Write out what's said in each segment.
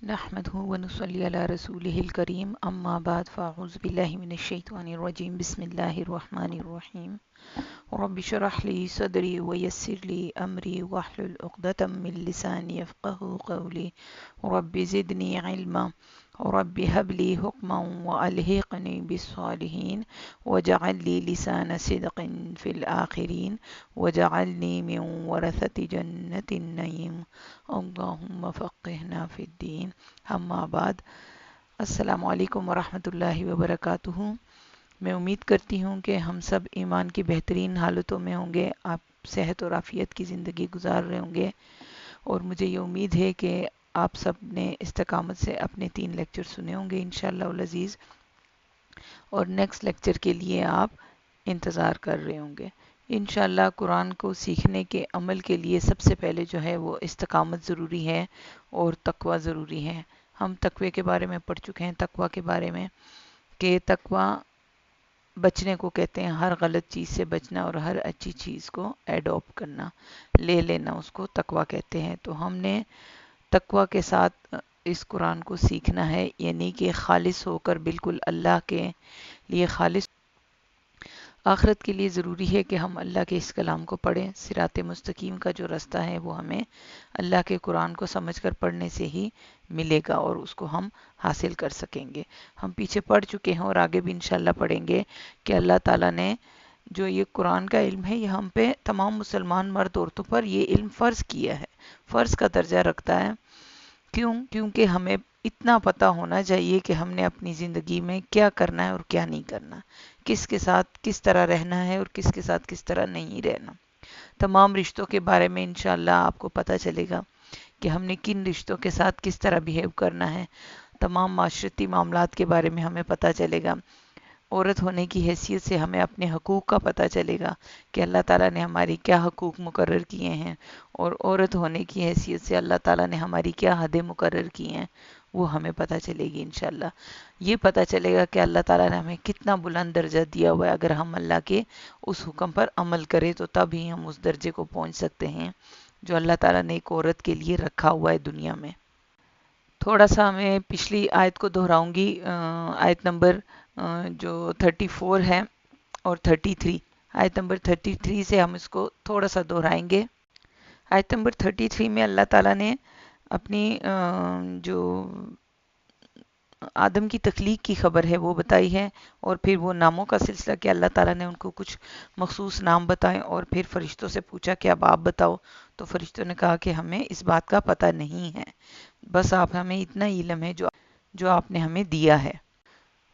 نحمده ونصلي على رسوله الكريم أما بعد فأعوذ بالله من الشيطان الرجيم بسم الله الرحمن الرحيم رب اشرح لي صدري ويسر لي أمري واحلل عقدة من لساني يفقه قولي رب زدني علما رب هب لي حكما وألحقني بالصالحين واجعل لي لسان صدق في الآخرين واجعلني من ورثة جنة النعيم اللهم فقهنا في الدين اما بعد السلام علیکم ورحمۃ اللہ وبرکاتہ۔ میں امید کرتی ہوں کہ ہم سب ایمان کی بہترین حالتوں میں ہوں گے، آپ صحت اور عافیت کی زندگی گزار رہے ہوں گے، اور مجھے یہ امید ہے کہ آپ سب نے استقامت سے اپنے 3 لیکچر سنے ہوں گے انشاءاللہ العزیز، اور نیکسٹ لیکچر کے لیے آپ انتظار کر رہے ہوں گے۔ انشاءاللہ قرآن کو سیکھنے کے عمل کے لیے سب سے پہلے جو ہے وہ استقامت ضروری ہے اور تقوی ضروری ہے۔ ہم تقوی کے بارے میں پڑھ چکے ہیں، تقوی کے بارے میں کہ تقوی بچنے کو کہتے ہیں، ہر غلط چیز سے بچنا اور ہر اچھی چیز کو ایڈاپٹ کرنا، لے لینا، اس کو تقوی کہتے ہیں۔ تو ہم نے تقوی کے ساتھ اس قرآن کو سیکھنا ہے، یعنی کہ خالص ہو کر بالکل اللہ کے لیے خالص۔ آخرت کے لیے ضروری ہے کہ ہم اللہ کے اس کلام کو پڑھیں، صراط مستقیم کا جو رستہ ہے وہ ہمیں اللہ کے قرآن کو سمجھ کر پڑھنے سے ہی ملے گا اور اس کو ہم حاصل کر سکیں گے۔ ہم پیچھے پڑھ چکے ہیں اور آگے بھی انشاءاللہ پڑھیں گے کہ اللہ تعالیٰ نے جو یہ قرآن کا علم ہے یہ ہم پہ تمام مسلمان مرد عورتوں پر یہ علم فرض کیا ہے، فرض کا درجہ رکھتا ہے۔ کیونکہ ہمیں اتنا پتہ ہونا چاہیے کہ ہم نے اپنی زندگی میں کیا کرنا ہے اور کیا نہیں کرنا، کس کے ساتھ کس طرح رہنا ہے اور کس کے ساتھ کس طرح نہیں رہنا۔ تمام رشتوں کے بارے میں انشاءاللہ آپ کو پتہ چلے گا کہ ہم نے کن رشتوں کے ساتھ کس طرح بیہیو کرنا ہے۔ تمام معاشرتی معاملات کے بارے میں ہمیں پتہ چلے گا۔ عورت ہونے کی حیثیت سے ہمیں اپنے حقوق کا پتہ چلے گا کہ اللہ تعالیٰ نے ہماری کیا حقوق مقرر کیے ہیں، اور عورت ہونے کی حیثیت سے اللہ تعالیٰ نے ہماری کیا حدیں مقرر کی ہیں، وہ ہمیں پتہ چلے گی انشاءاللہ۔ یہ پتہ چلے گا کہ اللہ تعالیٰ نے ہمیں کتنا بلند درجہ دیا ہوا ہے، اگر ہم اللہ کے اس حکم پر عمل کریں تو تب ہی ہم اس درجے کو پہنچ سکتے ہیں جو اللہ تعالیٰ نے ایک عورت کے لیے رکھا ہوا ہے دنیا میں۔ تھوڑا سا میں پچھلی آیت کو دہراؤں گی، آیت نمبر جو 34 ہے اور 33، آیت نمبر 33 سے ہم اس کو تھوڑا سا دہرائیں گے۔ آیت نمبر 33 میں اللہ تعالیٰ نے اپنی جو آدم کی تخلیق کی خبر ہے وہ بتائی ہے، اور پھر وہ ناموں کا سلسلہ کہ اللہ تعالیٰ نے ان کو کچھ مخصوص نام بتائیں، اور پھر فرشتوں سے پوچھا کہ اب آپ بتاؤ، تو فرشتوں نے کہا کہ ہمیں اس بات کا پتہ نہیں ہے، بس آپ ہمیں اتنا علم ہے جو آپ نے ہمیں دیا ہے۔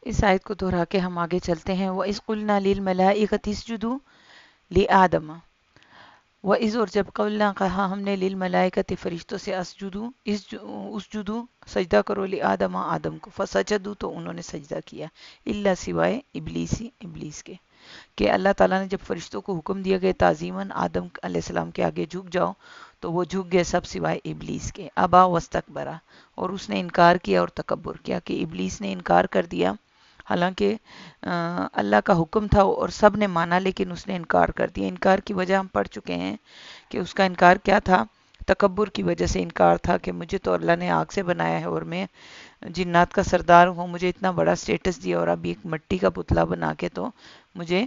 اس آیت کو دہرا کے ہم آگے چلتے ہیں۔ وَإِذْ قُلْنَا لِلْمَلَائِكَةِ اسْجُدُوا لِآدَمَ، وَإِذْ اور جب قلنا کہا ہم نے للملائکۃ فرشتوں سے اسجدو سجدہ کرو لآدم آدم کو، فسجدوا تو انہوں نے سجدہ کیا، الا سوائے ابلیس کے، کہ اللہ تعالیٰ نے جب فرشتوں کو حکم دیا گیا تعظیماً آدم علیہ السلام کے آگے جھک جاؤ تو وہ جھک گئے سب سوائے ابلیس کے، ابا واستکبرا، اور اس نے انکار کیا اور تکبر کیا، کہ ابلیس نے انکار کر دیا، حالانکہ اللہ کا حکم تھا اور سب نے مانا لیکن اس نے انکار کر دیا۔ انکار کی وجہ ہم پڑھ چکے ہیں کہ اس کا انکار کیا تھا، تکبر کی وجہ سے انکار تھا کہ مجھے تو اللہ نے آگ سے بنایا ہے اور میں جنات کا سردار ہوں، مجھے اتنا بڑا سٹیٹس دیا، اور اب ایک مٹی کا پتلا بنا کے تو مجھے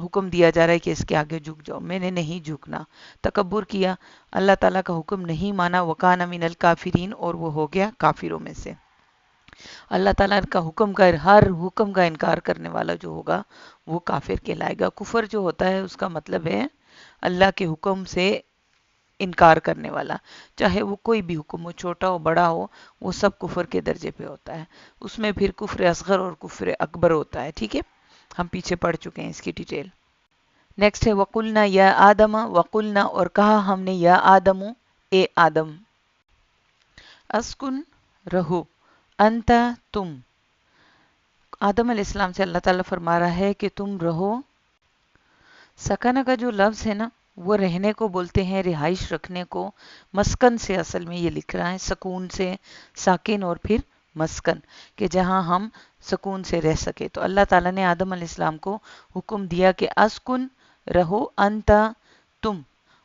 حکم دیا جا رہا ہے کہ اس کے آگے جھک جاؤ، میں نے نہیں جھکنا، تکبر کیا، اللہ تعالیٰ کا حکم نہیں مانا، وکان من الکافرین، اور وہ ہو گیا کافروں میں سے۔ اللہ تعالیٰ کا حکم کا ہر حکم کا انکار کرنے والا جو ہوگا وہ کافر کہلائے گا۔ کفر جو ہوتا ہے اس کا مطلب ہے اللہ کے حکم سے انکار کرنے والا، چاہے وہ کوئی بھی حکم ہو، چھوٹا ہو بڑا ہو، وہ سب کفر کے درجے پہ ہوتا ہے۔ اس میں پھر کفر اصغر اور کفر اکبر ہوتا ہے، ٹھیک ہے، ہم پیچھے پڑھ چکے ہیں اس کی ڈیٹیل۔ نیکسٹ ہے وَقُلْنَا یا آدم، وَقُلْنَا اور کہا ہم نے یا آدم، اے آدم، اسکن رہو، انتا تم، آدم علیہ السلام سے اللہ تعالیٰ فرما رہا ہے کہ تم رہو۔ سکنہ کا جو لفظ ہے نا وہ رہنے کو بولتے ہیں، رہائش رکھنے کو، مسکن سے اصل میں یہ لکھ رہا ہے، سکون سے، ساکن اور پھر مسکن، کہ جہاں ہم سکون سے رہ سکے۔ تو اللہ تعالیٰ نے آدم علیہ السلام کو حکم دیا کہ اسکن رہو، انتا تم،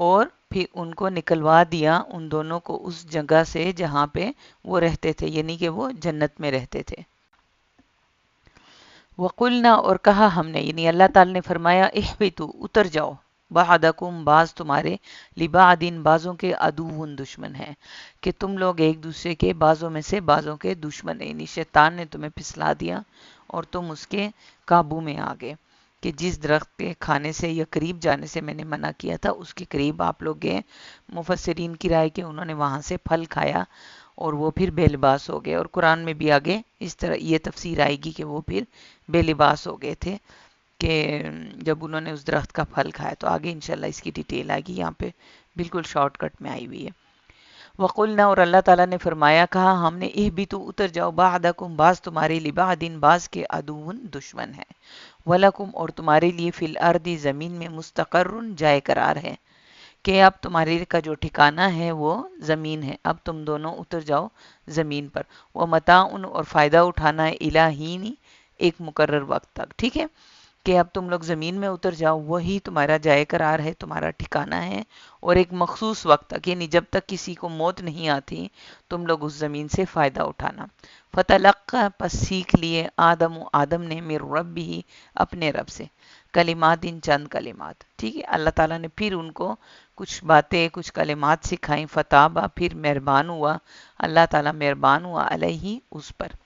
اور پھر ان کو نکلوا دیا ان دونوں کو اس جگہ سے جہاں پہ وہ رہتے تھے، یعنی کہ وہ جنت میں رہتے تھے۔ وقلنا اور کہا ہم نے، یعنی اللہ تعالی نے فرمایا اہبتوا اتر جاؤ، بعدکم بعض تمہارے، لبعدن بعضوں کے، عدو دشمن ہے، کہ تم لوگ ایک دوسرے کے بعضوں میں سے بعضوں کے دشمن ہیں، یعنی شیطان نے تمہیں پھسلا دیا اور تم اس کے قابو میں آ گئے، کہ جس درخت کے کھانے سے یا قریب جانے سے میں نے منع کیا تھا اس کے قریب آپ لوگ گئے۔ مفسرین کی رائے کہ انہوں نے وہاں سے پھل کھایا اور وہ پھر بے لباس ہو گئے، اور قرآن میں بھی آگے اس طرح یہ تفسیر آئے گی کہ وہ پھر بے لباس ہو گئے تھے کہ جب انہوں نے اس درخت کا پھل کھایا۔ تو آگے انشاءاللہ اس کی ڈیٹیل آئے گی، یہاں پہ بالکل شارٹ کٹ میں آئی ہوئی ہے۔ وقلنا اور اللہ تعالیٰ نے فرمایا، کہا ہم نے اہبتوا اتر جاؤ، بعدکم بعض تمہارے، لبعدن بعض کے، عدو دشمن ہے، ولکم اور تمہارے لیے، فی الارض زمین میں، مستقر جائے قرار ہے، کہ اب تمہارے کا جو ٹھکانہ ہے وہ زمین ہے، اب تم دونوں اتر جاؤ زمین پر، وہ متاع اور فائدہ اٹھانا ہے، الہین ایک مقرر وقت تک، ٹھیک ہے، کہ اب تم لوگ زمین میں اتر جاؤ، وہی تمہارا جائے قرار ہے، تمہارا ٹھکانہ ہے، اور ایک مخصوص وقت تک، یعنی جب تک کسی کو موت نہیں آتی تم لوگ اس زمین سے فائدہ اٹھانا۔ فتلقى پس سیکھ لیے، آدم نے، من ربہ اپنے رب سے، کلمات چند کلمات، ٹھیک ہے، اللہ تعالیٰ نے پھر ان کو کچھ باتیں، کچھ کلمات سکھائیں، فتابہ پھر مہربان ہوا، اللہ تعالیٰ مہربان ہوا، علیہ اس پر،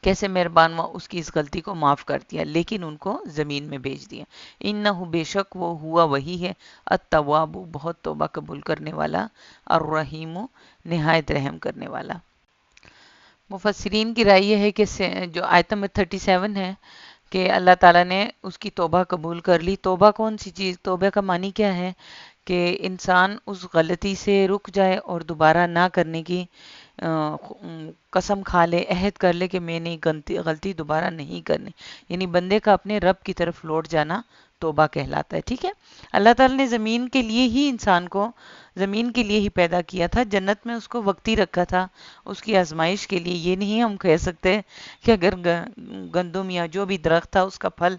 کیسے مہربان ہوا، اس کی اس غلطی کو معاف کر دیا، لیکن ان کو زمین میں بھیج دیا۔ انہ بے شک وہ ہوا وہی ہے، التواب بہت توبہ قبول کرنے والا، الرحیم نہایت رحم کرنے والا۔ مفسرین کی رائے یہ ہے کہ جو آیت نمبر 37 ہے کہ اللہ تعالیٰ نے اس کی توبہ قبول کر لی۔ توبہ کون سی چیز، توبہ کا معنی کیا ہے کہ انسان اس غلطی سے رک جائے اور دوبارہ نہ کرنے کی قسم کھا لے، عہد کر لے کہ میں نے غلطی دوبارہ نہیں کرنی، یعنی بندے کا اپنے رب کی طرف لوٹ جانا توبہ کہلاتا ہے، ٹھیک ہے۔ اللہ تعالیٰ نے زمین کے لیے ہی انسان کو، زمین کے لیے ہی پیدا کیا تھا، جنت میں اس کو وقتی رکھا تھا اس کی آزمائش کے لیے۔ یہ نہیں ہم کہہ سکتے کہ اگر گندم یا جو بھی درخت تھا اس کا پھل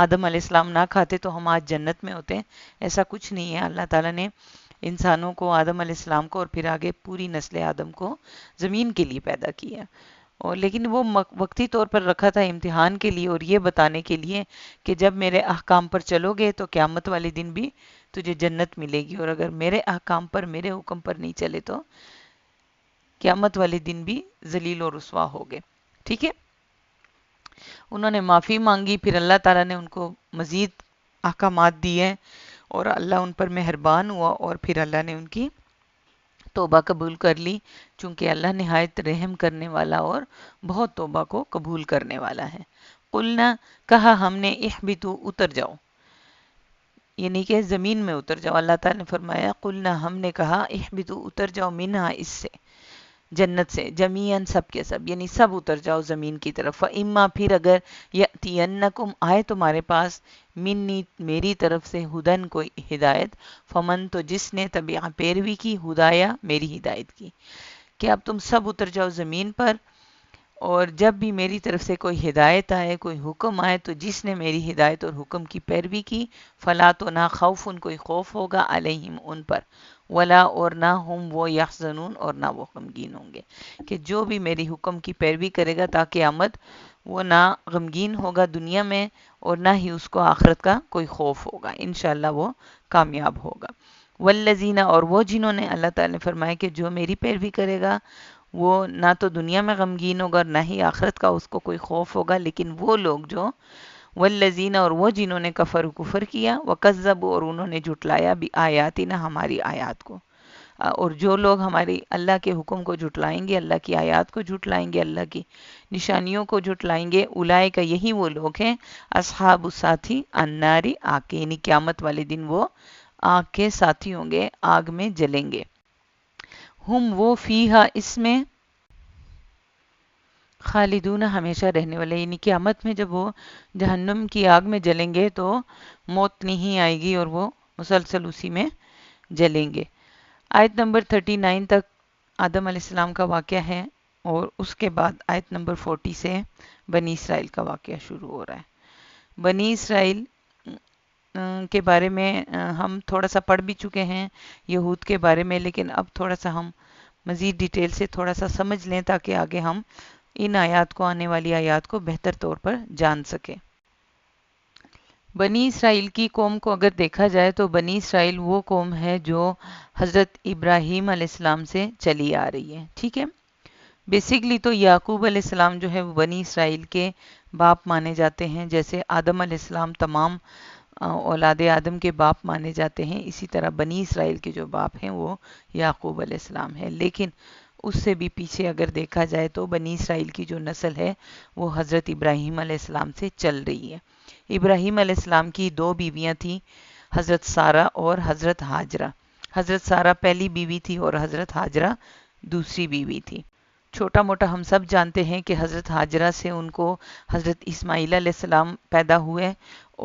آدم علیہ السلام نہ کھاتے تو ہم آج جنت میں ہوتے، ایسا کچھ نہیں ہے۔ اللہ تعالیٰ نے انسانوں کو، آدم علیہ السلام کو اور پھر آگے پوری نسل آدم کو زمین کے لیے پیدا کیا، اور لیکن وہ وقتی طور پر رکھا تھا امتحان کے لیے، اور یہ بتانے کے لیے کہ جب میرے احکام پر چلو گے تو قیامت والے دن بھی تجھے جنت ملے گی، اور اگر میرے احکام پر، میرے حکم پر نہیں چلے تو قیامت والے دن بھی ذلیل و رسوا ہو گئے، ٹھیک ہے۔ انہوں نے معافی مانگی، پھر اللہ تعالیٰ نے ان کو مزید احکامات دیے اور اللہ ان پر مہربان ہوا، اور پھر اللہ نے ان کی توبہ قبول کر لی، چونکہ اللہ نہایت رحم کرنے والا اور بہت توبہ کو قبول کرنے والا ہے۔ قلنا کہا ہم نے، اہبتوا اتر جاؤ، یعنی کہ زمین میں اتر جاؤ۔ اللہ تعالیٰ نے فرمایا، قلنا ہم نے کہا، اہبتوا اتر جاؤ، منہا اس سے، جنت سے، جمیعاً سب کے سب، یعنی سب اتر جاؤ زمین کی طرف، فَإِمَّا پھر اگر، یَأْتِيَنَّكُمْ آئے تمہارے پاس، منی میری طرف سے، ہدن کوئی ہدایت، فمن تو جس نے تبع پیروی کی، ہدایا میری ہدایت کی، کہ اب تم سب اتر جاؤ زمین پر، اور جب بھی میری طرف سے کوئی ہدایت آئے، کوئی حکم آئے، تو جس نے میری ہدایت اور حکم کی پیروی کی، فلا تو نہ خوف کوئی خوف ہوگا، علیہم ان پر، ولا اور نہ ہم وہ یحزنون اور نہ وہ غمگین ہوں گے، کہ جو بھی میری حکم کی پیروی کرے گا تا قیامت، وہ نہ غمگین ہوگا دنیا میں اور نہ ہی اس کو آخرت کا کوئی خوف ہوگا، انشاءاللہ وہ کامیاب ہوگا۔ والذین اور وہ جنہوں نے، اللہ تعالیٰ نے فرمایا کہ جو میری پیروی کرے گا وہ نہ تو دنیا میں غمگین ہوگا نہ ہی آخرت کا اس کو کوئی خوف ہوگا، لیکن وہ لوگ جو، والذین اور وہ جنہوں نے کفر کیا، وکذبوا اور انہوں نے جھٹلایا، بآیاتنا ہماری آیات کو، اور جو لوگ ہماری اللہ کے حکم کو جھٹلائیں گے، اللہ کی آیات کو جھٹلائیں گے، اللہ کی نشانیوں کو جھٹلائیں گے، اولئک یہی وہ لوگ ہیں، اصحاب الساتھی النار آگ کے، یعنی قیامت والے دن وہ آگ کے ساتھی ہوں گے، آگ میں جلیں گے، ہم وہ فیہا اس میں، خالدون ہمیشہ رہنے والے، یعنی قیامت میں جب وہ جہنم کی آگ میں جلیں گے تو موت نہیں آئے گی اور وہ مسلسل اسی میں جلیں گے۔ آیت نمبر 39 تک آدم علیہ السلام کا واقعہ ہے، اور اس کے بعد آیت نمبر 40 سے بنی اسرائیل کا واقعہ شروع ہو رہا ہے۔ بنی اسرائیل کے بارے میں ہم تھوڑا سا پڑھ بھی چکے ہیں یہود کے بارے میں، لیکن اب تھوڑا سا ہم مزید ڈیٹیل سے تھوڑا سا سمجھ لیں تاکہ آگے ہم ان آیات کو، آنے والی آیات کو بہتر طور پر جان سکیں۔ بنی اسرائیل کی قوم کو اگر دیکھا جائے تو بنی اسرائیل وہ قوم ہے جو حضرت ابراہیم علیہ السلام سے چلی آ رہی ہے، ٹھیک ہے۔ بیسکلی تو یعقوب علیہ السلام جو ہے وہ بنی اسرائیل کے باپ مانے جاتے ہیں، جیسے آدم علیہ السلام تمام اولاد آدم کے باپ مانے جاتے ہیں، اسی طرح بنی اسرائیل کے جو باپ ہیں وہ یعقوب علیہ السلام ہے۔ لیکن اس سے بھی پیچھے اگر دیکھا جائے تو بنی اسرائیل کی جو نسل ہے وہ حضرت ابراہیم علیہ السلام سے چل رہی ہے۔ ابراہیم علیہ السلام کی دو بیویاں تھیں، حضرت سارہ اور حضرت ہاجرہ۔ حضرت سارہ پہلی بیوی تھی اور حضرت ہاجرہ دوسری بیوی تھی۔ چھوٹا موٹا ہم سب جانتے ہیں کہ حضرت ہاجرہ سے ان کو حضرت اسماعیل علیہ السلام پیدا ہوئے،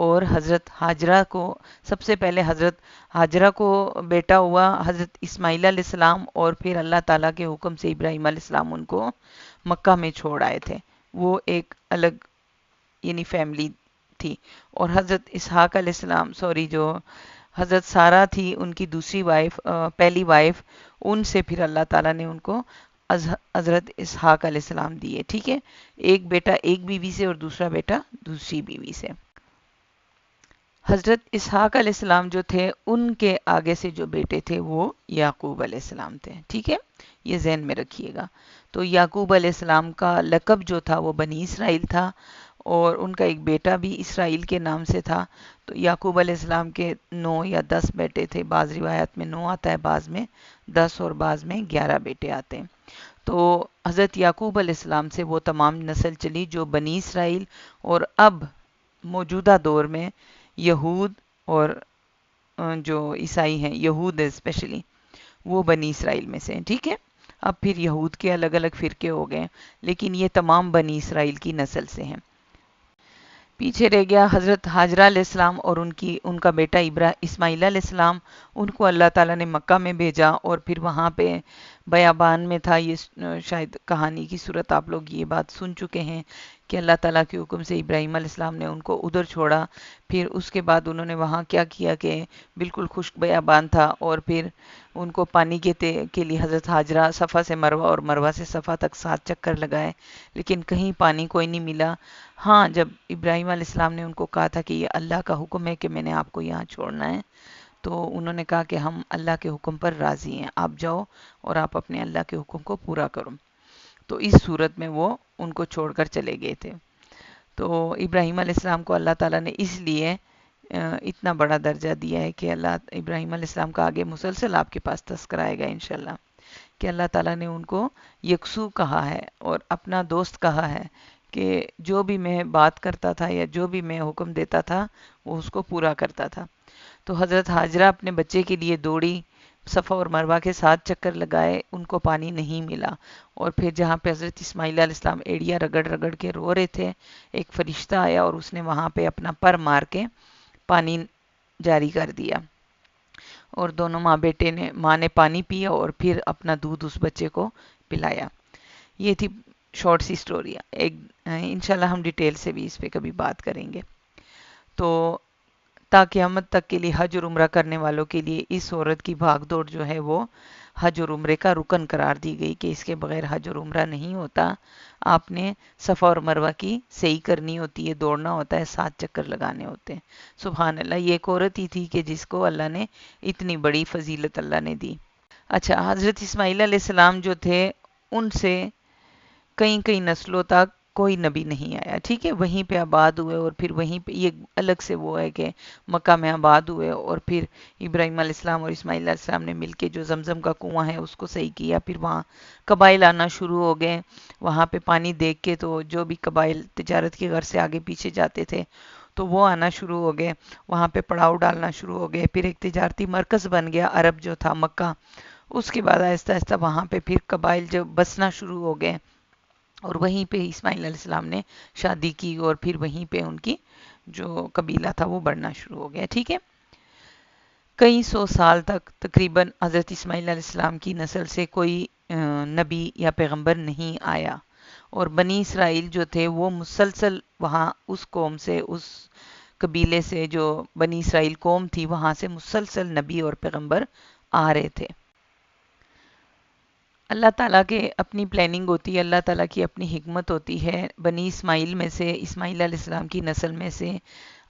اور حضرت ہاجرہ کو سب سے پہلے حضرت ہاجرہ کو بیٹا ہوا حضرت اسماعیل علیہ السلام، اور پھر اللہ تعالیٰ کے حکم سے ابراہیم علیہ السلام ان کو مکہ میں چھوڑ آئے تھے۔ وہ ایک الگ یعنی فیملی تھی۔ اور حضرت اسحاق علیہ السلام جو حضرت سارہ تھی ان کی دوسری وائف، پہلی وائف، ان سے پھر اللہ تعالیٰ نے ان کو حضرت اسحاق علیہ السلام دیے، ٹھیک ہے۔ ایک بیٹا ایک بیوی سے اور دوسرا بیٹا دوسری بیوی سے۔ حضرت اسحاق علیہ السلام جو تھے ان کے آگے سے جو بیٹے تھے وہ یعقوب علیہ السلام تھے، ٹھیک ہے، یہ ذہن میں رکھیے گا۔ تو یعقوب علیہ السلام کا لقب جو تھا وہ بنی اسرائیل تھا، اور ان کا ایک بیٹا بھی اسرائیل کے نام سے تھا۔ تو یعقوب علیہ السلام کے 9 یا 10 بیٹے تھے، بعض روایات میں 9 آتا ہے، بعض میں 10 اور بعض میں 11 بیٹے آتے ہیں۔ تو حضرت یعقوب علیہ السلام سے وہ تمام نسل چلی جو بنی اسرائیل اور اب موجودہ دور میں یہود اور جو عیسائی ہیں، یہود اسپیشلی، وہ بنی اسرائیل میں سے ہیں، ٹھیک ہے۔ اب پھر یہود کے الگ الگ فرقے ہو گئے، لیکن یہ تمام بنی اسرائیل کی نسل سے ہیں۔ پیچھے رہ گیا حضرت ہاجرہ علیہ السلام اور ان کا بیٹا اسماعیل علیہ السلام۔ ان کو اللہ تعالیٰ نے مکہ میں بھیجا، اور پھر وہاں پہ بیابان میں تھا، یہ شاید کہانی کی صورت آپ لوگ یہ بات سن چکے ہیں کہ اللہ تعالیٰ کے حکم سے ابراہیم علیہ السلام نے ان کو ادھر چھوڑا۔ پھر اس کے بعد انہوں نے وہاں کیا کیا کہ بالکل خشک بیابان تھا، اور پھر ان کو پانی کے لیے حضرت ہاجرہ صفا سے مروہ اور مروہ سے صفا تک 7 چکر لگائے، لیکن کہیں پانی کوئی نہیں ملا۔ ہاں، جب ابراہیم علیہ السلام نے ان کو کہا تھا کہ یہ اللہ کا حکم ہے کہ میں نے آپ کو یہاں چھوڑنا ہے، تو انہوں نے کہا کہ ہم اللہ کے حکم پر راضی ہیں، آپ جاؤ اور آپ اپنے اللہ کے حکم کو پورا کرو۔ تو اس صورت میں وہ ان کو چھوڑ کر چلے گئے تھے۔ تو ابراہیم علیہ السلام کو اللہ تعالیٰ نے اس لیے اتنا بڑا درجہ دیا ہے کہ ابراہیم علیہ السلام کا آگے مسلسل آپ کے پاس تذکرہ آئے گا انشاءاللہ، کہ اللہ تعالیٰ نے ان کو یکسو کہا ہے اور اپنا دوست کہا ہے، کہ جو بھی میں بات کرتا تھا یا جو بھی میں حکم دیتا تھا وہ اس کو پورا کرتا تھا۔ تو حضرت ہاجرہ اپنے بچے کے لیے دوڑی، صفا اور مروہ کے 7 چکر لگائے، ان کو پانی نہیں ملا، اور پھر جہاں پہ حضرت اسماعیل علیہ السلام ایڑیا رگڑ رگڑ کے رو رہے تھے، ایک فرشتہ آیا اور اس نے وہاں پہ اپنا پر مار کے پانی جاری کر دیا، اور دونوں ماں نے پانی پیا اور پھر اپنا دودھ اس بچے کو پلایا۔ یہ تھی شارٹ سی سٹوری، انشاءاللہ ہم ڈیٹیل سے بھی اس پہ کبھی بات کریں گے۔ تو تا قیامت تک کے لیے حج اور عمرہ کرنے والوں کے لیے اس عورت کی بھاگ دوڑ جو ہے وہ حج اور عمرے کا رکن قرار دی گئی، کہ اس کے بغیر حج اور عمرہ نہیں ہوتا۔ آپ نے صفا اور مروہ کی صحیح کرنی ہوتی ہے، دوڑنا ہوتا ہے، 7 چکر لگانے ہوتے ہیں۔ سبحان اللہ، یہ ایک عورت ہی تھی کہ جس کو اللہ نے اتنی بڑی فضیلت اللہ نے دی۔ اچھا، حضرت اسماعیل علیہ السلام جو تھے ان سے کئی نسلوں تک کوئی نبی نہیں آیا، ٹھیک ہے، وہیں پہ آباد ہوئے، اور پھر وہیں پہ یہ الگ سے وہ ہے کہ مکہ میں آباد ہوئے، اور پھر ابراہیم علیہ السلام اور اسماعیل علیہ السلام نے مل کے جو زمزم کا کنواں ہے اس کو صحیح کیا، پھر وہاں قبائل آنا شروع ہو گئے۔ وہاں پہ پانی دیکھ کے تو جو بھی قبائل تجارت کی غرض سے آگے پیچھے جاتے تھے تو وہ آنا شروع ہو گئے، وہاں پہ پڑاؤ ڈالنا شروع ہو گئے، پھر ایک تجارتی مرکز بن گیا عرب جو تھا مکہ۔ اس کے بعد آہستہ آہستہ وہاں پہ پھر قبائل جو بسنا شروع ہو گئے، اور وہیں پہ اسماعیل علیہ السلام نے شادی کی، اور پھر وہیں پہ ان کی جو قبیلہ تھا وہ بڑھنا شروع ہو گیا، ٹھیک ہے۔ کئی 100 سال تک تقریباً حضرت اسماعیل علیہ السلام کی نسل سے کوئی نبی یا پیغمبر نہیں آیا، اور بنی اسرائیل جو تھے وہ مسلسل وہاں اس قوم سے، اس قبیلے سے، جو بنی اسرائیل قوم تھی، وہاں سے مسلسل نبی اور پیغمبر آ رہے تھے۔ اللہ تعالیٰ کے اپنی پلاننگ ہوتی ہے، اللہ تعالیٰ کی اپنی حکمت ہوتی ہے۔ بنی اسماعیل میں سے، اسماعیل علیہ السلام کی نسل میں سے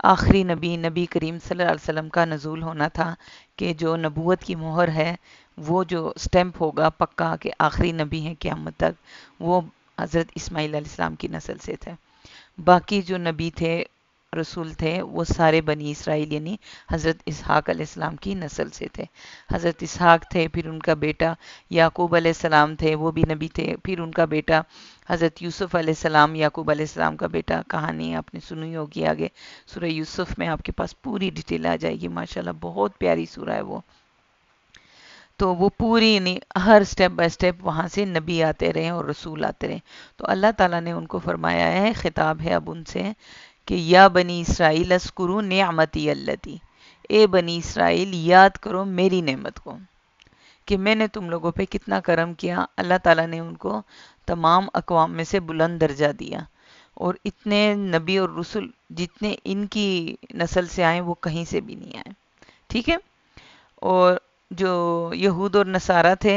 آخری نبی، نبی کریم صلی اللہ علیہ وسلم کا نزول ہونا تھا، کہ جو نبوت کی مہر ہے، وہ جو سٹیمپ ہوگا پکا کہ آخری نبی ہیں قیامت تک، وہ حضرت اسماعیل علیہ السلام کی نسل سے تھے۔ باقی جو نبی تھے، رسول تھے، وہ سارے بنی اسرائیل یعنی حضرت اسحاق علیہ السلام کی نسل سے تھے۔ حضرت اسحاق تھے، پھر ان کا بیٹا یعقوب علیہ السلام تھے، وہ بھی نبی تھے، پھر ان کا بیٹا حضرت یوسف علیہ السلام، یعقوب علیہ السلام کا بیٹا، کہانی آپ نے سنی ہوگی آگے سورہ یوسف میں آپ کے پاس پوری ڈیٹیل آ جائے گی، ماشاءاللہ بہت پیاری سورہ ہے وہ۔ تو وہ پوری نہیں، ہر سٹیپ بائی سٹیپ وہاں سے نبی آتے رہے اور رسول آتے رہے۔ تو اللہ تعالیٰ نے ان کو فرمایا ہے، خطاب ہے اب ان سے، کہ یا بنی اسرائیل اذکروا نعمتی اللتی، اے بنی اسرائیل یاد کرو میری نعمت کو، کہ میں نے تم لوگوں پہ کتنا کرم کیا۔ اللہ تعالیٰ نے ان کو تمام اقوام میں سے بلند درجہ دیا، اور اتنے نبی اور رسول جتنے ان کی نسل سے آئے وہ کہیں سے بھی نہیں آئے، ٹھیک ہے۔ اور جو یہود اور نصارہ تھے،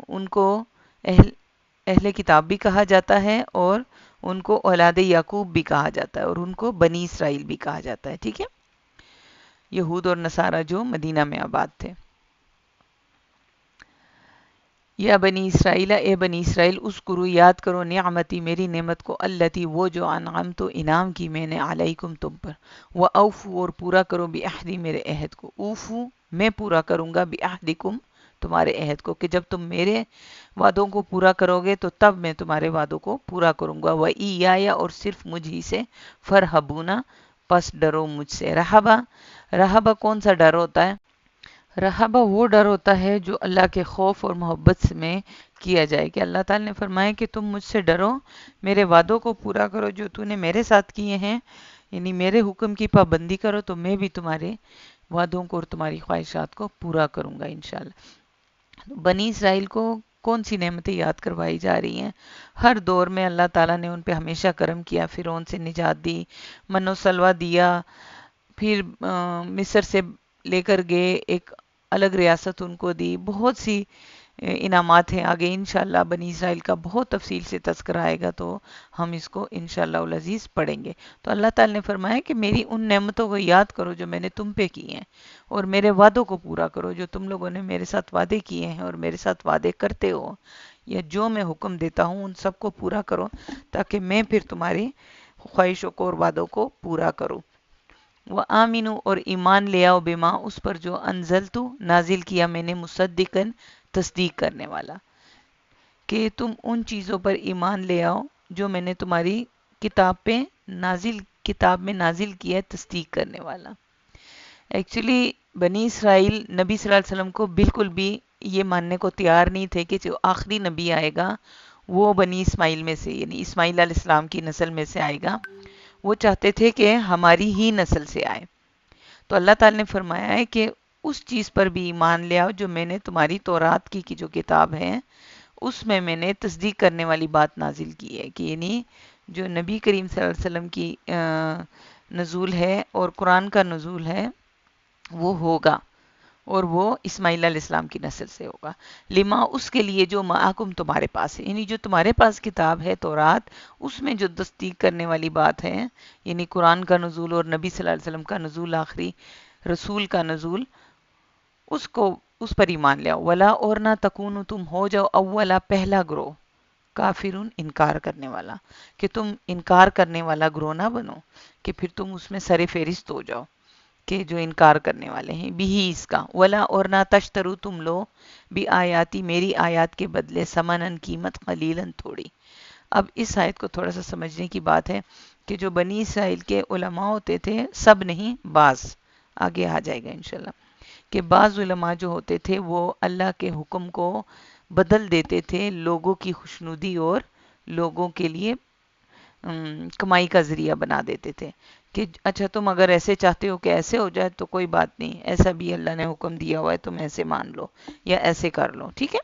ان کو اہل کتاب بھی کہا جاتا ہے، اور ان کو اولاد یعقوب بھی کہا جاتا ہے، اور ان کو بنی اسرائیل بھی کہا جاتا ہے، ٹھیک ہے، یہود اور نصارہ جو مدینہ میں آباد تھے۔ یا بنی اسرائیل، اے بنی اسرائیل، اذکروا یاد کرو نعمتی میری نعمت کو، التی وہ جو انعمت انعام کی میں نے علیکم تم پر، واوفوا اور پورا کرو بعہدی میرے عہد کو، اوفو میں پورا کروں گا بعہدکم تمہارے عہد کو، کہ جب تم میرے وعدوں کو پورا کرو گے تو تب میں تمہارے وعدوں کو پورا کروں گا، وَإِيَّایَ اور صرف مجھ ہی سے، فَارْهَبُونَ پس ڈرو مجھ سے۔ رہبہ، رہبہ کون سا ڈر ہوتا ہے؟ رہبہ وہ ڈر ہوتا ہے جو اللہ کے خوف اور محبت میں کیا جائے، کہ اللہ تعالیٰ نے فرمایا کہ تم مجھ سے ڈرو، میرے وعدوں کو پورا کرو جو تو نے میرے ساتھ کیے ہیں، یعنی میرے حکم کی پابندی کرو تو میں بھی تمہارے وعدوں کو اور تمہاری خواہشات کو پورا کروں گا انشاءاللہ۔ بنی اسرائیل کو کون سی نعمتیں یاد کروائی جا رہی ہیں؟ ہر دور میں اللہ تعالیٰ نے ان پہ ہمیشہ کرم کیا، فرعون سے نجات دی، من و سلوہ دیا، پھر مصر سے لے کر گئے، ایک الگ ریاست ان کو دی، بہت سی انعامات ہیں۔ آگے انشاءاللہ بنی اسرائیل کا بہت تفصیل سے تذکرہ آئے گا تو ہم اس کو انشاءاللہ العزیز پڑھیں گے۔ تو اللہ تعالیٰ نے فرمایا کہ میری ان نعمتوں کو یاد کرو جو میں نے تم پہ کی ہیں، اور میرے وعدوں کو پورا کرو جو تم لوگوں نے میرے ساتھ وعدے کیے ہیں اور میرے ساتھ وعدے کرتے ہو، یا جو میں حکم دیتا ہوں ان سب کو پورا کرو، تاکہ میں پھر تمہاری خواہشوں کو اور وعدوں کو پورا کروں۔ وَآمِنُوا اور ایمان لے آؤ، بما اس پر جو انزلتو نازل کیا میں نے، مصدقاً تصدیق کرنے والا، کہ تم ان چیزوں پر ایمان لے آؤ جو میں نے تمہاری کتاب میں نازل کیا ہے، تصدیق کرنے والا۔ ایکچولی بنی اسرائیل نبی صلی اللہ علیہ وسلم کو بالکل بھی یہ ماننے کو تیار نہیں تھے کہ جو آخری نبی آئے گا وہ بنی اسماعیل میں سے، یعنی اسماعیل علیہ السلام کی نسل میں سے آئے گا، وہ چاہتے تھے کہ ہماری ہی نسل سے آئے۔ تو اللہ تعالیٰ نے فرمایا ہے کہ اس چیز پر بھی ایمان لے آؤ جو میں نے تمہاری تورات کی جو کتاب ہے اس میں نے تصدیق کرنے والی بات نازل کی ہے، کہ یعنی جو نبی کریم صلی اللہ علیہ وسلم کی نزول ہے اور قرآن کا نزول ہے وہ ہوگا، اور وہ اسماعیل علیہ السلام کی نسل سے ہوگا، لما اس کے لیے جو معاکم تمہارے پاس ہے، یعنی جو تمہارے پاس کتاب ہے تورات، اس میں جو تصدیق کرنے والی بات ہے، یعنی قرآن کا نزول اور نبی صلی اللہ علیہ وسلم کا نزول، آخری رسول کا نزول، اس پر ایمان لے آؤ۔ ولا اور نہ تکونو تم ہو جاؤ اولا پہلا گروہ، کافرون انکار کرنے والا، کہ تم انکار کرنے والا گروہ نہ بنو، کہ پھر تم اس میں سر فہرست ہو جاؤ کہ جو انکار کرنے والے ہیں، بھی اس کا۔ ولا اور نہ تشترو تم لو بھی آیاتی میری آیات کے بدلے، سمنن قیمت، قلیلن تھوڑی۔ اب اس آیت کو تھوڑا سا سمجھنے کی بات ہے کہ جو بنی اسرائیل کے علماء ہوتے تھے، سب نہیں بعض، آگے آ جائے گا انشاءاللہ، کہ بعض علماء جو ہوتے تھے وہ اللہ کے حکم کو بدل دیتے تھے لوگوں کی خوشنودی اور لوگوں کے لیے کمائی کا ذریعہ بنا دیتے تھے، کہ اچھا تم اگر ایسے چاہتے ہو کہ ایسے ہو جائے تو کوئی بات نہیں، ایسا بھی اللہ نے حکم دیا ہوا ہے، تم ایسے مان لو یا ایسے کر لو، ٹھیک ہے۔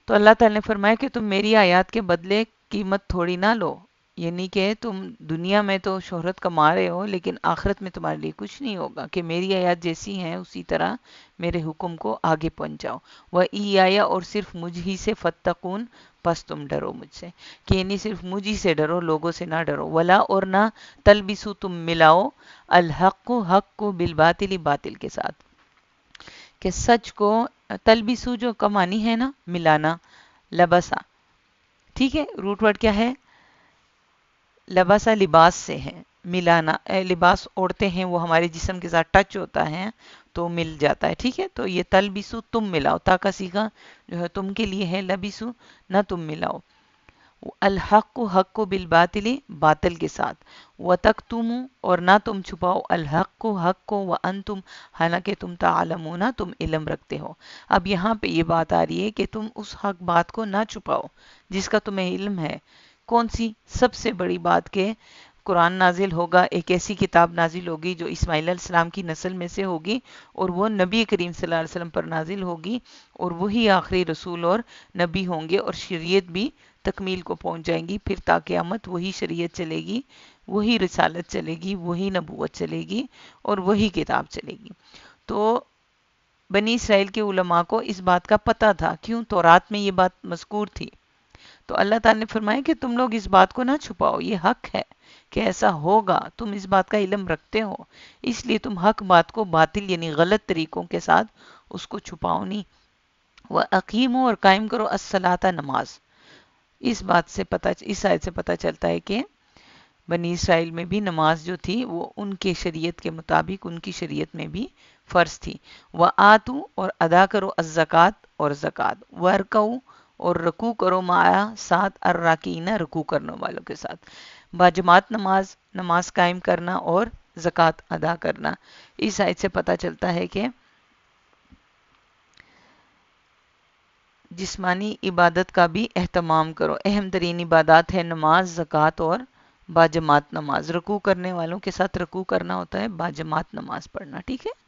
تو اللہ تعالیٰ نے فرمایا کہ تم میری آیات کے بدلے قیمت تھوڑی نہ لو، یعنی کہ تم دنیا میں تو شہرت کما رہے ہو لیکن آخرت میں تمہارے لیے کچھ نہیں ہوگا، کہ میری آیات جیسی ہیں اسی طرح میرے حکم کو آگے پہنچاؤ۔ وَإِيَّایَ آیا اور صرف مجھ ہی سے فَاتَّقُونَ پس تم ڈرو مجھ سے، کہ یعنی صرف مجھ ہی سے ڈرو، لوگوں سے نہ ڈرو۔ ولا اور نہ تلبسو تم ملاؤ الحق حق کو بالباطل باطل کے ساتھ، کہ سچ کو تلبسو جو کمانی ہے نا ملانا، لبسا، ٹھیک ہے، روٹ ورڈ کیا ہے؟ لباسا لباس سے ہے، ملانا، لباس اوڑھتے ہیں وہ ہمارے جسم کے ساتھ ٹچ ہوتا ہے تو مل جاتا ہے، ٹھیک ہے، تو یہ تلبسو تم ملاؤ، تا کا صیغہ جو ہے تم کے لیے ہے، لبسو نہ تم ملاؤ، الحق حق کو بالباطل باطل کے ساتھ، وتکتموا اور نہ تم چھپاؤ الحق حق کو، وانتم حالانکہ تم تعلمون تم علم رکھتے ہو۔ اب یہاں پہ یہ بات آ رہی ہے کہ تم اس حق بات کو نہ چھپاؤ جس کا تمہیں علم ہے۔ کون سی؟ سب سے بڑی بات کہ قرآن نازل ہوگا، ایک ایسی کتاب نازل ہوگی جو اسماعیل علیہ السلام کی نسل میں سے ہوگی اور وہ نبی کریم صلی اللہ علیہ وسلم پر نازل ہوگی، اور وہی آخری رسول اور نبی ہوں گے، اور شریعت بھی تکمیل کو پہنچ جائیں گی، پھر تا قیامت وہی شریعت چلے گی، وہی رسالت چلے گی، وہی نبوت چلے گی اور وہی کتاب چلے گی۔ تو بنی اسرائیل کے علماء کو اس بات کا پتہ تھا، کیوں؟ تورات میں یہ بات مذکور تھی، تو اللہ تعالیٰ نے فرمایا کہ تم لوگ اس بات کو نہ چھپاؤ، یہ حق ہے کہ ایسا ہوگا، تم اس بات کا علم رکھتے ہو، اس لیے تم حق بات کو باطل یعنی غلط طریقوں کے ساتھ اس کو چھپاؤ نہیں۔ وَأَقِیمُوا اور قائم کرو الصَّلَاةَ نماز۔ اس آیت سے پتہ چلتا ہے کہ بنی اسرائیل میں بھی نماز جو تھی وہ ان کے شریعت کے مطابق ان کی شریعت میں بھی فرض تھی۔ وَآتُوا اور ادا کرو الزکوٰۃ اور زکوٰۃ، وَارْکَعُوا اور رکوع کرو معایا ساتھ الراکعین رکوع کرنے والوں کے ساتھ، باجماعت نماز قائم کرنا اور زکوٰۃ ادا کرنا۔ اس آیت سے پتہ چلتا ہے کہ جسمانی عبادت کا بھی اہتمام کرو، اہم ترین عبادات ہے نماز، زکوٰۃ اور باجماعت نماز۔ رکوع کرنے والوں کے ساتھ رکوع کرنا ہوتا ہے، باجماعت نماز پڑھنا، ٹھیک ہے۔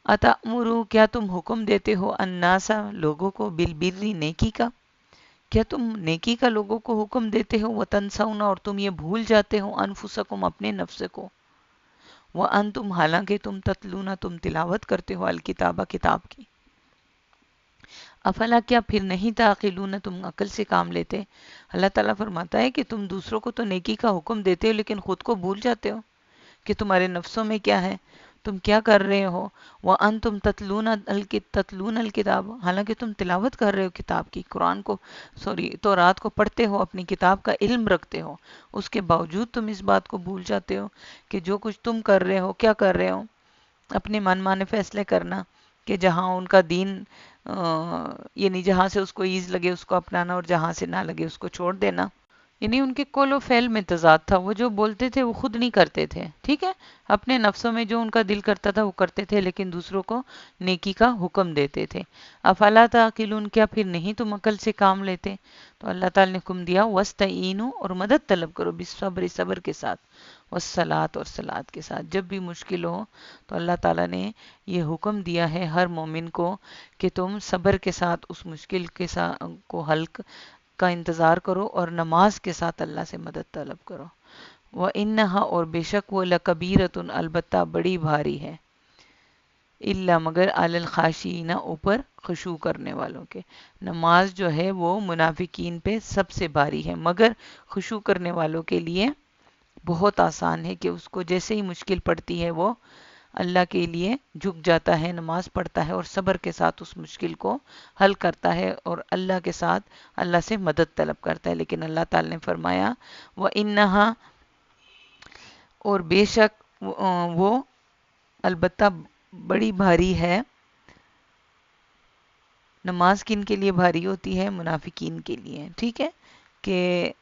اتأمروا کیا تم حکم دیتے ہو الناس لوگوں کو بالبر نیکی کا، کیا تم نیکی کا لوگوں کو حکم دیتے ہو، وتنسون اور تم یہ بھول جاتے ہو انفسکم اپنے نفس کو، وانتم حالانکہ تم تتلون تم تلاوت کرتے ہو الکتابہ کتاب کی، افلا کیا پھر نہیں تعقلون تم عقل سے کام لیتے۔ اللہ تعالیٰ فرماتا ہے کہ تم دوسروں کو تو نیکی کا حکم دیتے ہو لیکن خود کو بھول جاتے ہو کہ تمہارے نفسوں میں کیا ہے، تم کیا کر رہے ہو۔ وَأَنْتُمْ تَتْلُونَ الْكِتَابَ حالانکہ تم تلاوت کر رہے ہو کتاب کی، قرآن کو تورات کو پڑھتے ہو، اپنی کتاب کا علم رکھتے ہو، اس کے باوجود تم اس بات کو بھول جاتے ہو کہ جو کچھ تم کر رہے ہو کیا کر رہے ہو، اپنے من مانے فیصلے کرنا، کہ جہاں ان کا دین یعنی جہاں سے اس کو ایز لگے اس کو اپنانا اور جہاں سے نہ لگے اس کو چھوڑ دینا، یعنی ان کے قول و فعل میں تضاد تھا، وہ جو بولتے تھے وہ خود نہیں کرتے تھے، ٹھیک ہے، اپنے نفسوں میں جو ان کا دل کرتا تھا وہ کرتے تھے لیکن دوسروں کو نیکی کا حکم دیتے تھے۔ افلا تعقلون کیا پھر نہیں تم عقل سے کام لیتے۔ تو اللہ تعالی نے حکم دیا واستعینوا اور مدد طلب کرو بالصبر صبر کے ساتھ، والصلاۃ اور صلاۃ کے ساتھ، جب بھی مشکل ہو تو اللہ تعالیٰ نے یہ حکم دیا ہے ہر مومن کو کہ تم صبر کے ساتھ اس مشکل کے ساتھ کو حل کا انتظار کرو اور نماز کے ساتھ اللہ سے مدد طلب کرو۔ وَإِنَّهَا اور بے شک وہ لَكَبِيرَةٌ البتہ بڑی بھاری ہے، الا مگر علی الخاشعین اوپر خشوع کرنے والوں کے، نماز جو ہے وہ منافقین پہ سب سے بھاری ہے، مگر خشوع کرنے والوں کے لیے بہت آسان ہے، کہ اس کو جیسے ہی مشکل پڑتی ہے وہ اللہ کے لیے جھک جاتا ہے، نماز پڑھتا ہے اور صبر کے ساتھ اس مشکل کو حل کرتا ہے اور اللہ کے ساتھ اللہ سے مدد طلب کرتا ہے۔ لیکن اللہ تعالی نے فرمایا وَإِنَّهَا اور بے شک وہ البتہ بڑی بھاری ہے، نماز کن کے لیے بھاری ہوتی ہے؟ منافقین کے لیے، ٹھیک ہے، کہ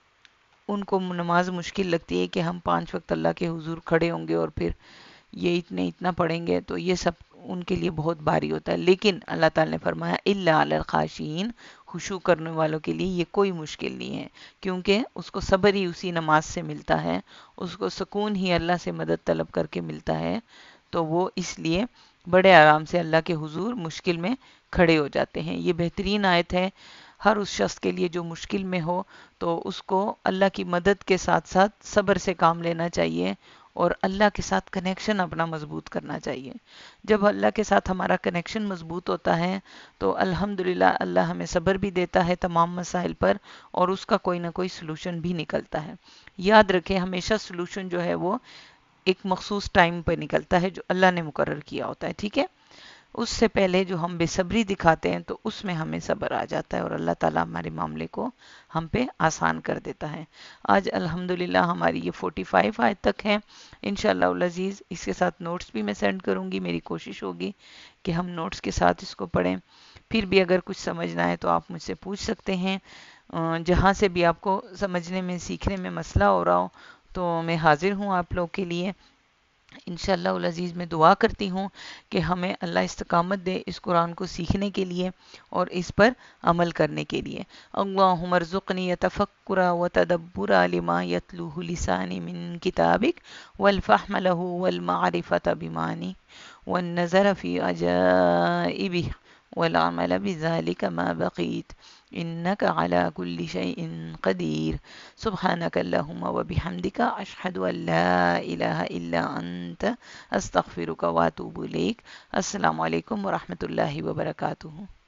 ان کو نماز مشکل لگتی ہے کہ ہم 5 وقت اللہ کے حضور کھڑے ہوں گے اور پھر یہ اتنا پڑھیں گے، تو یہ سب ان کے لیے بہت بھاری ہوتا ہے۔ لیکن اللہ تعالی نے فرمایا الا علی الخاشعین خشوع کرنے والوں کے لیے یہ کوئی مشکل نہیں ہے، کیونکہ اس کو صبر ہی اسی نماز سے ملتا ہے، اس کو سکون ہی اللہ سے مدد طلب کر کے ملتا ہے، تو وہ اس لیے بڑے آرام سے اللہ کے حضور مشکل میں کھڑے ہو جاتے ہیں۔ یہ بہترین آیت ہے ہر اس شخص کے لیے جو مشکل میں ہو تو اس کو اللہ کی مدد کے ساتھ ساتھ صبر سے کام لینا چاہیے اور اللہ کے ساتھ کنیکشن اپنا مضبوط کرنا چاہیے۔ جب اللہ کے ساتھ ہمارا کنیکشن مضبوط ہوتا ہے تو الحمدللہ اللہ ہمیں صبر بھی دیتا ہے تمام مسائل پر، اور اس کا کوئی نہ کوئی سلوشن بھی نکلتا ہے۔ یاد رکھیں ہمیشہ سلوشن جو ہے وہ ایک مخصوص ٹائم پہ نکلتا ہے جو اللہ نے مقرر کیا ہوتا ہے، ٹھیک ہے؟ اس سے پہلے جو ہم بے صبری دکھاتے ہیں تو اس میں ہمیں صبر آ جاتا ہے اور اللہ تعالیٰ ہمارے معاملے کو ہم پہ آسان کر دیتا ہے۔ آج الحمدللہ ہماری یہ 45 آیت تک ہے، انشاءاللہ العزیز اس کے ساتھ نوٹس بھی میں سینڈ کروں گی۔ میری کوشش ہوگی کہ ہم نوٹس کے ساتھ اس کو پڑھیں۔ پھر بھی اگر کچھ سمجھنا ہے تو آپ مجھ سے پوچھ سکتے ہیں، جہاں سے بھی آپ کو سمجھنے میں سیکھنے میں مسئلہ ہو رہا ہو تو میں حاضر ہوں آپ لوگ کے لیے۔ انشاءاللہ العزیز میں دعا کرتی ہوں کہ ہمیں اللہ استقامت دے اس قرآن کو سیکھنے کے لیے اور اس پر عمل کرنے کے لیے۔ اللہم ارزقنی تفکر و تدبر لما یتلوہ لسانی من کتابک والفہم لہ والمعرفت بمانی والنظر فی عجائبہ والعمل بذلك ما بقیت انک علی کل شیء قدیر۔ سبحانک اللہم و بحمدک اشہد ان لا الہ الا انت استغفرک و اتوب الیک۔ السلام علیکم ورحمۃ اللہ وبرکاتہ۔